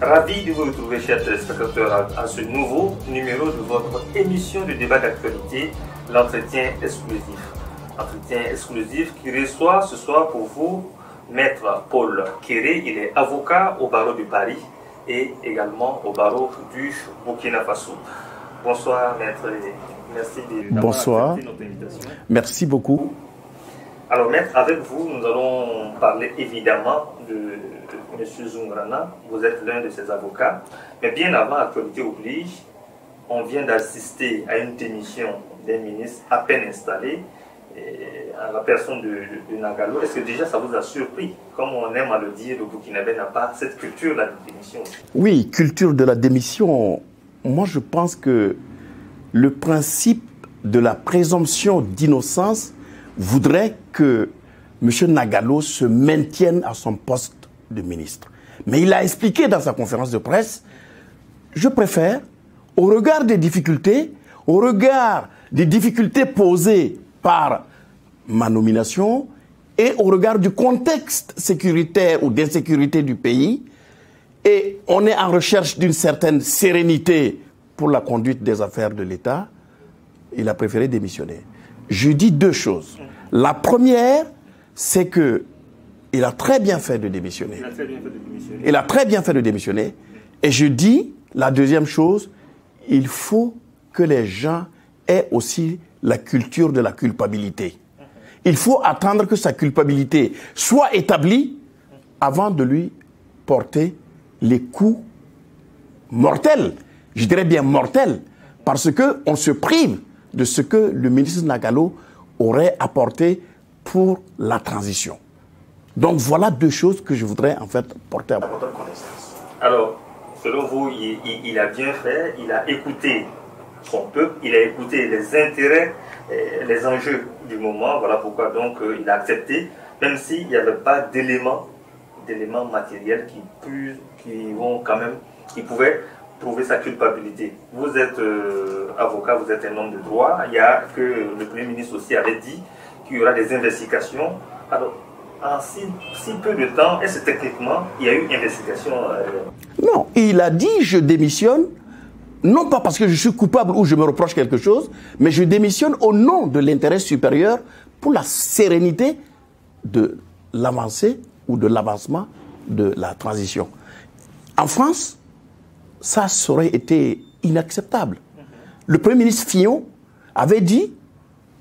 Ravi de vous retrouver, chers téléspectateurs, à ce nouveau numéro de votre émission de débat d'actualité, l'entretien exclusif. Entretien exclusif qui reçoit ce soir pour vous Maître Paul Kéré. Il est avocat au barreau de Paris et également au barreau du Burkina Faso. Bonsoir, Maître. Merci d'avoir accepté notre invitation. Merci beaucoup. Alors, Maître, avec vous, nous allons parler évidemment de M. Zoungrana. Vous êtes l'un de ses avocats. Mais bien avant, actualité oblige, on vient d'assister à une démission d'un ministre à peine installé, à la personne de Nagalo. Est-ce que déjà ça vous a surpris? Comme on aime à le dire, le Burkinabé n'a pas cette culture de la démission. Oui, culture de la démission. Moi, je pense que le principe de la présomption d'innocence voudrait que M. Nagalo se maintienne à son poste de ministre. Mais il a expliqué dans sa conférence de presse, je préfère, au regard des difficultés posées par ma nomination et au regard du contexte sécuritaire ou d'insécurité du pays, et on est en recherche d'une certaine sérénité pour la conduite des affaires de l'État, il a préféré démissionner. Je dis deux choses. La première, c'est que il a très bien fait de démissionner. Il a très bien fait de démissionner. Et je dis, la deuxième chose, il faut que les gens aient aussi la culture de la culpabilité. Il faut attendre que sa culpabilité soit établie avant de lui porter les coups mortels. Je dirais bien mortels, parce qu'on se prive de ce que le ministre Nagalo aurait apporté pour la transition. Donc voilà deux choses que je voudrais en fait porter à votre connaissance. Alors, selon vous, il a bien fait, il a écouté son peuple, il a écouté les intérêts, les enjeux du moment, voilà pourquoi donc il a accepté, même s'il n'y avait pas d'éléments matériels qui pouvaient prouver sa culpabilité. Vous êtes avocat, vous êtes un homme de droit. Il y a que le Premier ministre aussi avait dit qu'il y aura des investigations. Alors, en si peu de temps, est-ce que techniquement, il y a eu investigation? Non, il a dit je démissionne, non pas parce que je suis coupable ou je me reproche quelque chose, mais je démissionne au nom de l'intérêt supérieur pour la sérénité de l'avancée ou de l'avancement de la transition. En France, ça aurait été inacceptable. Le Premier ministre Fillon avait dit,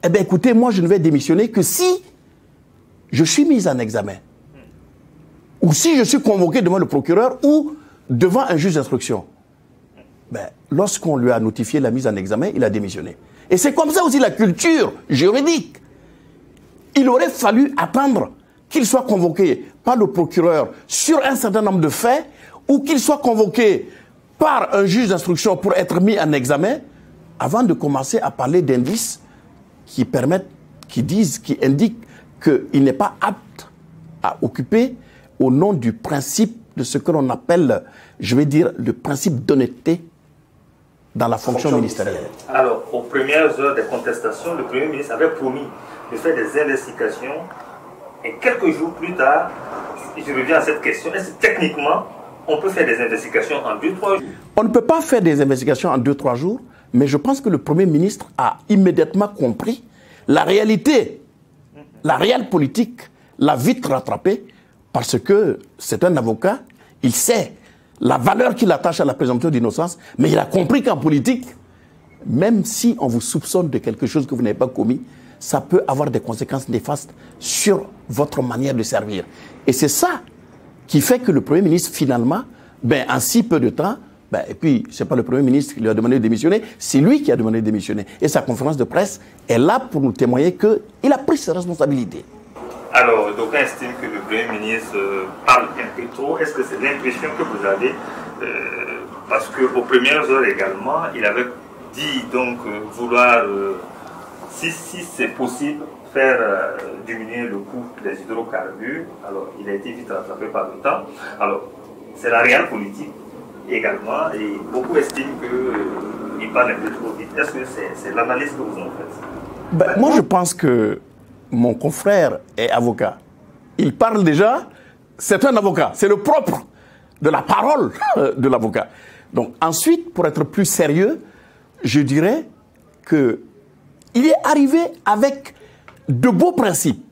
eh bien écoutez, moi je ne vais démissionner que si je suis mis en examen, ou si je suis convoqué devant le procureur ou devant un juge d'instruction. Ben, lorsqu'on lui a notifié la mise en examen, il a démissionné. Et c'est comme ça aussi la culture juridique. Il aurait fallu attendre qu'il soit convoqué par le procureur sur un certain nombre de faits, ou qu'il soit convoqué par un juge d'instruction pour être mis en examen, avant de commencer à parler d'indices qui indiquent qu'il n'est pas apte à occuper au nom du principe de ce que l'on appelle, je vais dire, le principe d'honnêteté dans la fonction ministérielle. Alors, aux premières heures des contestations, le Premier ministre avait promis de faire des investigations et quelques jours plus tard, je reviens à cette question, est-ce que techniquement, on peut faire des investigations en 2-3 jours? On ne peut pas faire des investigations en 2-3 jours, mais je pense que le Premier ministre a immédiatement compris la réalité, la réelle politique, l'a vite rattrapé, parce que c'est un avocat, il sait la valeur qu'il attache à la présomption d'innocence, mais il a compris qu'en politique, même si on vous soupçonne de quelque chose que vous n'avez pas commis, ça peut avoir des conséquences néfastes sur votre manière de servir. Et c'est ça qui fait que le Premier ministre, finalement, en si peu de temps, et puis, ce n'est pas le Premier ministre qui lui a demandé de démissionner, c'est lui qui a demandé de démissionner. Et sa conférence de presse est là pour nous témoigner qu'il a pris ses responsabilités. Alors, d'aucuns estiment que le Premier ministre parle un peu trop. Est-ce que c'est l'impression que vous avez parce qu'aux premières heures également, il avait dit donc vouloir, si c'est possible, faire diminuer le coût des hydrocarbures. Alors, il a été vite rattrapé par le temps. Alors, c'est la réelle politique également, et beaucoup estiment qu'il parle un peu trop vite. Est-ce que c'est l'analyse que vous en faites? Moi, je pense que mon confrère est avocat. Il parle déjà, c'est un avocat, c'est le propre de la parole de l'avocat. Donc ensuite, pour être plus sérieux, je dirais qu'il est arrivé avec de beaux principes.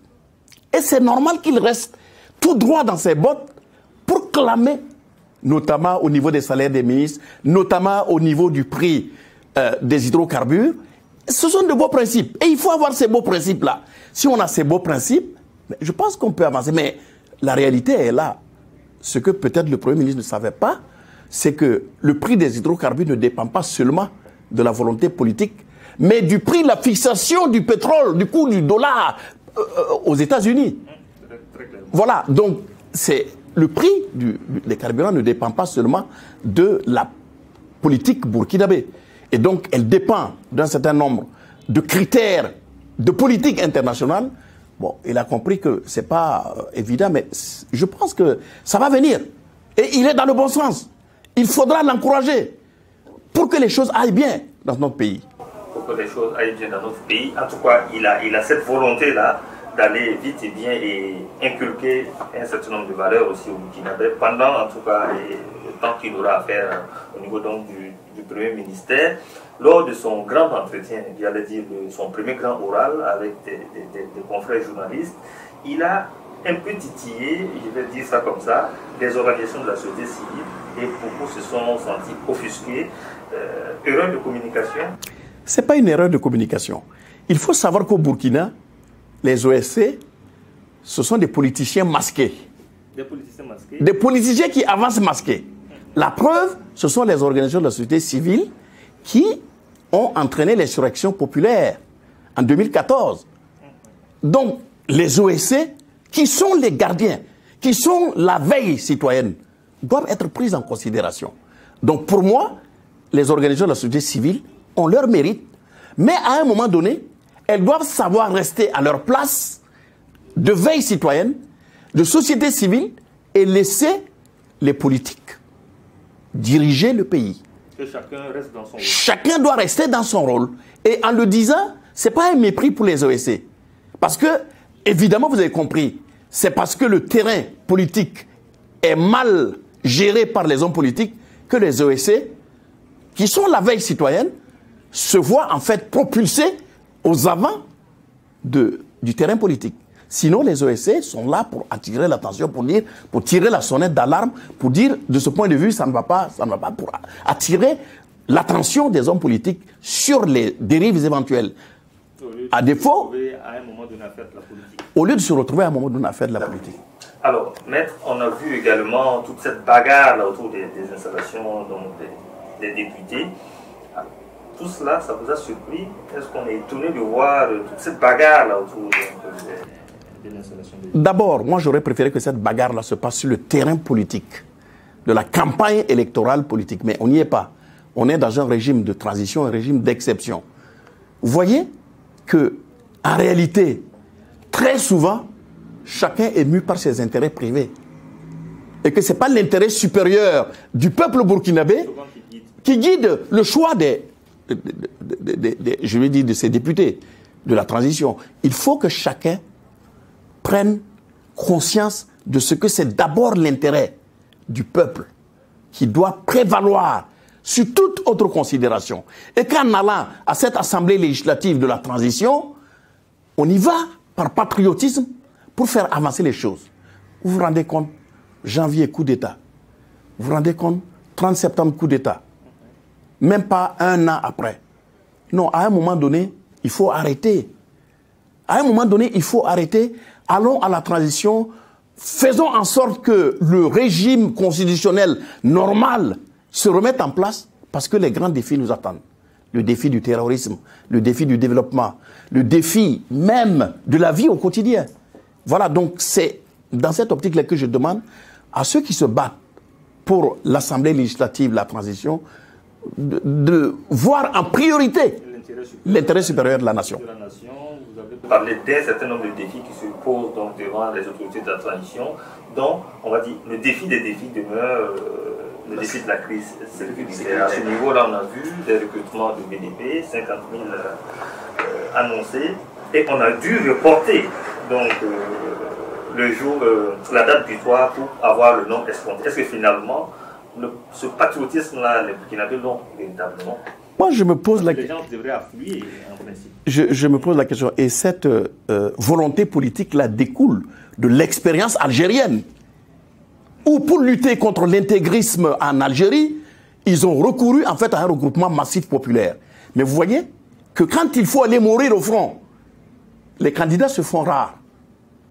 Et c'est normal qu'il reste tout droit dans ses bottes pour clamer, notamment au niveau des salaires des ministres, notamment au niveau du prix des hydrocarbures. Ce sont de beaux principes. Et il faut avoir ces beaux principes-là. Si on a ces beaux principes, je pense qu'on peut avancer. Mais la réalité est là. Ce que peut-être le Premier ministre ne savait pas, c'est que le prix des hydrocarbures ne dépend pas seulement de la volonté politique, mais du prix de la fixation du pétrole, du coût du dollar aux États-Unis. Voilà, donc le prix des carburants ne dépend pas seulement de la politique burkinabé. Et donc, elle dépend d'un certain nombre de critères de politique internationale. Bon, il a compris que ce n'est pas évident, mais je pense que ça va venir. Et il est dans le bon sens. Il faudra l'encourager pour que les choses aillent bien dans notre pays. Pour que les choses aillent bien dans notre pays. En tout cas, il a cette volonté-là d'aller vite et bien et inculquer un certain nombre de valeurs aussi au Burkinabé pendant, en tout cas, le temps qu'il aura à faire au niveau donc du Premier ministère. Lors de son grand entretien, j'allais dire son premier grand oral avec des confrères journalistes, il a un peu titillé, je vais dire ça comme ça, des organisations de la société civile et beaucoup se sont sentis offusqués. Erreur de communication? Ce n'est pas une erreur de communication. Il faut savoir qu'au Burkina, les OSC, ce sont des politiciens masqués. Des politiciens masqués? Des politiciens qui avancent masqués. La preuve, ce sont les organisations de la société civile qui ont entraîné l'insurrection populaire en 2014. Donc, les OSC, qui sont les gardiens, qui sont la veille citoyenne, doivent être prises en considération. Donc, pour moi, les organisations de la société civile ont leur mérite, mais à un moment donné, elles doivent savoir rester à leur place de veille citoyenne, de société civile, et laisser les politiques diriger le pays. Que chacun reste dans son rôle. Chacun doit rester dans son rôle. Et en le disant, ce n'est pas un mépris pour les OSC. Parce que, évidemment, vous avez compris, c'est parce que le terrain politique est mal géré par les hommes politiques que les OSC, qui sont la veille citoyenne, se voient en fait propulsés aux avants du terrain politique. Sinon, les OSC sont là pour attirer l'attention, pour tirer la sonnette d'alarme, pour dire, de ce point de vue, ça ne va pas, pour attirer l'attention des hommes politiques sur les dérives éventuelles. À défaut, au lieu de se retrouver à un moment donné à faire de la politique. Alors, maître, on a vu également toute cette bagarre là, autour des installations donc, des députés. Tout cela, ça vous a surpris? Est-ce qu'on est étonné de voir toute cette bagarre là autour de l'installation des députés? D'abord, moi j'aurais préféré que cette bagarre-là se passe sur le terrain politique, de la campagne électorale politique. Mais on n'y est pas. On est dans un régime de transition, un régime d'exception. Vous voyez que, en réalité, très souvent, chacun est mu par ses intérêts privés. Et que ce n'est pas l'intérêt supérieur du peuple burkinabé qui guide le choix je vais dire, de ses députés, de la transition. Il faut que chacun prenne conscience de ce que c'est d'abord l'intérêt du peuple qui doit prévaloir sur toute autre considération. Et qu'en allant à cette assemblée législative de la transition, on y va par patriotisme pour faire avancer les choses. Vous vous rendez compte, janvier, coup d'État. Vous vous rendez compte, 30 septembre, coup d'État. Même pas un an après. Non, à un moment donné, il faut arrêter. À un moment donné, il faut arrêter. Allons à la transition. Faisons en sorte que le régime constitutionnel normal se remette en place parce que les grands défis nous attendent. Le défi du terrorisme, le défi du développement, le défi même de la vie au quotidien. Voilà, donc c'est dans cette optique-là que je demande à ceux qui se battent pour l'Assemblée législative, la transition, de voir en priorité l'intérêt supérieur de la nation. Vous avez parlé d'un certain nombre de défis qui se posent donc devant les autorités de la transition, dont, on va dire, le défi des défis demeure le défi de la crise sécuritaire. À ce niveau-là, on a vu des recrutements de BDP, 50 000 annoncés, et on a dû reporter donc le jour, la date butoir pour avoir le nom escompté? Est-ce que finalement, ce patriotisme-là, les Burkinabés l'ont véritablement? Moi, je me pose la question. Les gens devraient affluer, en principe. Je me pose la question. Et cette volonté politique-là découle de l'expérience algérienne, où pour lutter contre l'intégrisme en Algérie, ils ont recouru en fait à un regroupement massif populaire. Mais vous voyez que quand il faut aller mourir au front, les candidats se font rares.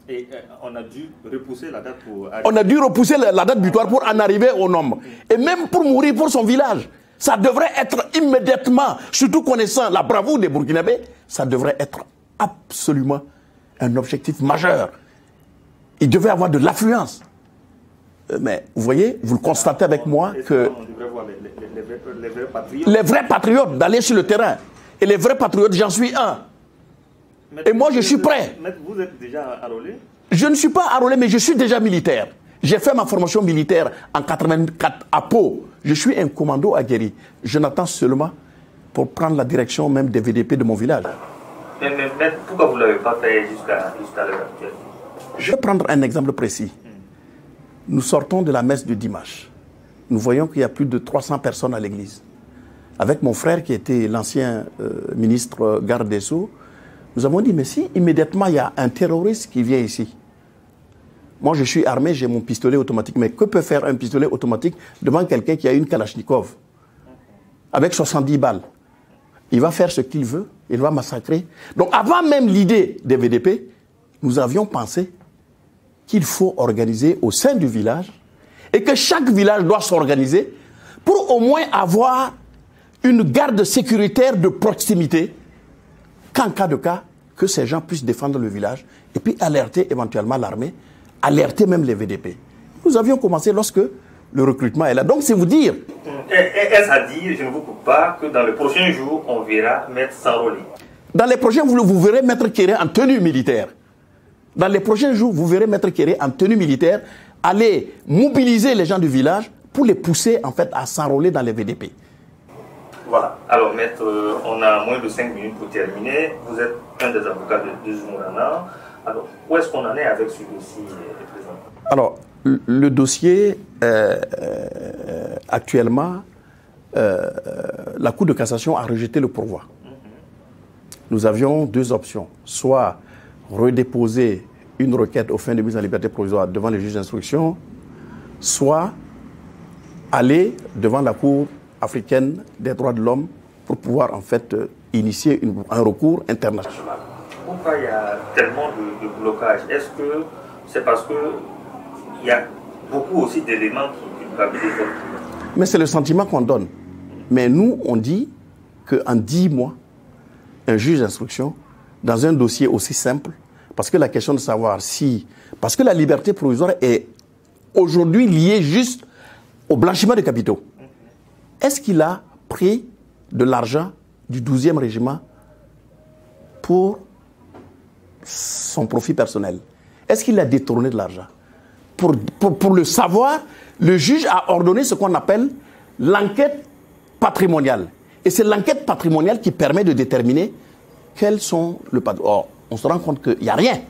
Et on a dû repousser la date pour... On a dû repousser la date butoir pour en arriver au nombre. Et même pour mourir pour son village. Ça devrait être immédiatement, surtout connaissant la bravoure des Burkinabés, ça devrait être absolument un objectif majeur. Il devait avoir de l'affluence. Mais vous voyez, vous le constatez avec moi que on devrait voir les vrais patriotes. Les vrais patriotes d'aller sur le terrain. Et les vrais patriotes, j'en suis un. Et moi, je suis prêt. Vous êtes déjà enrôlé? Je ne suis pas enrôlé, mais je suis déjà militaire. J'ai fait ma formation militaire en 84 à Pau. Je suis un commando aguerri. Je n'attends seulement pour prendre la direction même des VDP de mon village. Mais pourquoi vous ne l'avez pas fait jusqu'à l'heure actuelle? Je vais prendre un exemple précis. Nous sortons de la messe du dimanche. Nous voyons qu'il y a plus de 300 personnes à l'église. Avec mon frère qui était l'ancien ministre garde des Sceaux, nous avons dit, mais si immédiatement il y a un terroriste qui vient ici, moi je suis armé, j'ai mon pistolet automatique, mais que peut faire un pistolet automatique devant quelqu'un qui a une Kalachnikov avec 70 balles? Il va faire ce qu'il veut, il va massacrer. Donc avant même l'idée des VDP, nous avions pensé qu'il faut organiser au sein du village et que chaque village doit s'organiser pour au moins avoir une garde sécuritaire de proximité qu'en cas de cas, que ces gens puissent défendre le village et puis alerter éventuellement l'armée, alerter même les VDP. Nous avions commencé lorsque le recrutement est là. Donc c'est vous dire... Est-ce à dire, je ne vous coupe pas, que dans les prochains jours, on verra Maître s'enrôler? Dans les prochains jours, vous verrez Maître Kéré en tenue militaire. Dans les prochains jours, vous verrez Maître Kéré en tenue militaire aller mobiliser les gens du village pour les pousser en fait à s'enrôler dans les VDP. Voilà. Alors Maître, on a moins de 5 minutes pour terminer. Vous êtes un des avocats de Zoumourana. Alors, où est-ce qu'on en est avec ce dossier présent? Alors, le dossier, actuellement, la Cour de cassation a rejeté le pourvoi. Nous avions deux options. Soit redéposer une requête aux fins de mise en liberté provisoire devant le juge d'instruction, soit aller devant la Cour africaine des droits de l'homme pour pouvoir en fait initier un recours international. Pourquoi il y a tellement de blocages? Est-ce que c'est parce qu'il y a beaucoup aussi d'éléments qui culpabilisent? Mais c'est le sentiment qu'on donne. Mais nous, on dit qu'en 10 mois, un juge d'instruction, dans un dossier aussi simple, parce que la question de savoir si... Parce que la liberté provisoire est aujourd'hui liée juste au blanchiment de capitaux. Est-ce qu'il a pris de l'argent du 12e régiment pour son profit personnel? Est-ce qu'il a détourné de l'argent? Pour le savoir, le juge a ordonné ce qu'on appelle l'enquête patrimoniale. Et c'est l'enquête patrimoniale qui permet de déterminer quels sont le patrimoine. Or, on se rend compte qu'il n'y a rien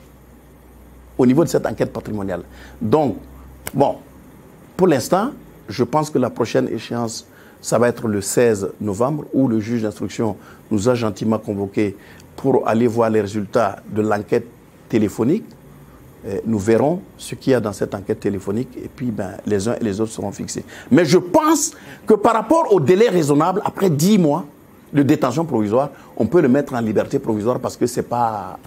au niveau de cette enquête patrimoniale. Donc, bon, pour l'instant, je pense que la prochaine échéance, ça va être le 16 novembre, où le juge d'instruction nous a gentiment convoqués pour aller voir les résultats de l'enquête téléphonique. Nous verrons ce qu'il y a dans cette enquête téléphonique et puis les uns et les autres seront fixés. Mais je pense que par rapport au délai raisonnable, après 10 mois de détention provisoire, on peut le mettre en liberté provisoire parce que c'est pas...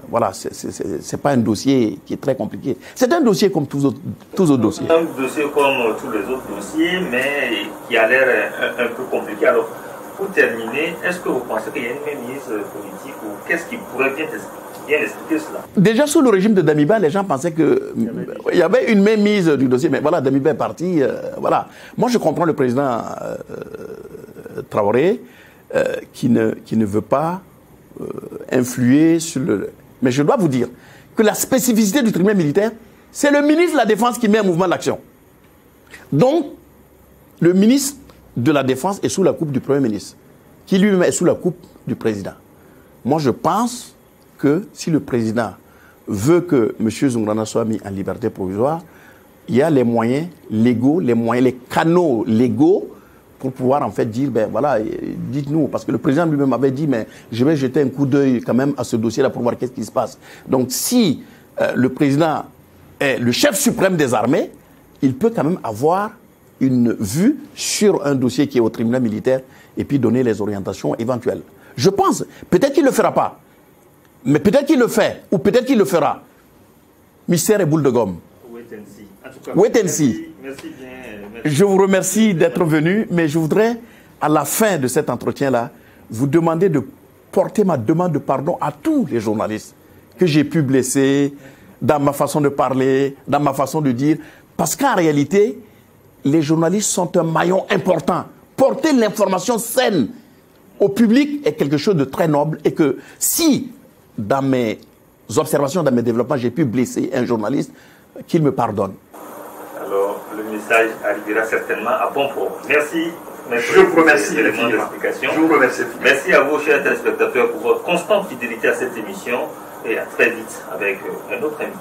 voilà, c'est pas un dossier qui est très compliqué. C'est un dossier comme tous autres dossiers. Un dossier comme tous les autres dossiers, mais qui a l'air un peu compliqué. Alors, pour terminer, est-ce que vous pensez qu'il y a une mainmise politique ou qu'est-ce qui pourrait bien expliquer cela? Déjà, sous le régime de Damiba, les gens pensaient qu'il y avait une mainmise du dossier. Mais voilà, Damiba est parti. Voilà. Moi, je comprends le président Traoré qui ne veut pas influer sur le... Mais je dois vous dire que la spécificité du tribunal militaire, c'est le ministre de la Défense qui met en mouvement l'action. Donc, le ministre de la Défense est sous la coupe du Premier ministre, qui lui-même est sous la coupe du président. Moi, je pense que si le président veut que M. Zoungrana soit mis en liberté provisoire, il y a les moyens légaux, les canaux légaux pour pouvoir en fait dire, ben voilà, dites-nous, parce que le président lui-même avait dit, mais je vais jeter un coup d'œil quand même à ce dossier-là pour voir qu'est-ce qui se passe. Donc si le président est le chef suprême des armées, il peut quand même avoir une vue sur un dossier qui est au tribunal militaire et puis donner les orientations éventuelles. Je pense, peut-être qu'il ne le fera pas, mais peut-être qu'il le fait, ou peut-être qu'il le fera. Mystère et boule de gomme. Wait and see. En tout cas, Wait and see. Merci bien. Je vous remercie d'être venu, mais je voudrais, à la fin de cet entretien-là, vous demander de porter ma demande de pardon à tous les journalistes que j'ai pu blesser dans ma façon de parler, dans ma façon de dire, parce qu'en réalité, les journalistes sont un maillon important. Porter l'information saine au public est quelque chose de très noble et que si, dans mes observations, dans mes développements, j'ai pu blesser un journaliste, qu'il me pardonne. Alors, le message arrivera certainement à bon port. Merci. Je vous remercie. Je vous remercie. Merci à vous, chers téléspectateurs, pour votre constante fidélité à cette émission et à très vite avec un autre invité.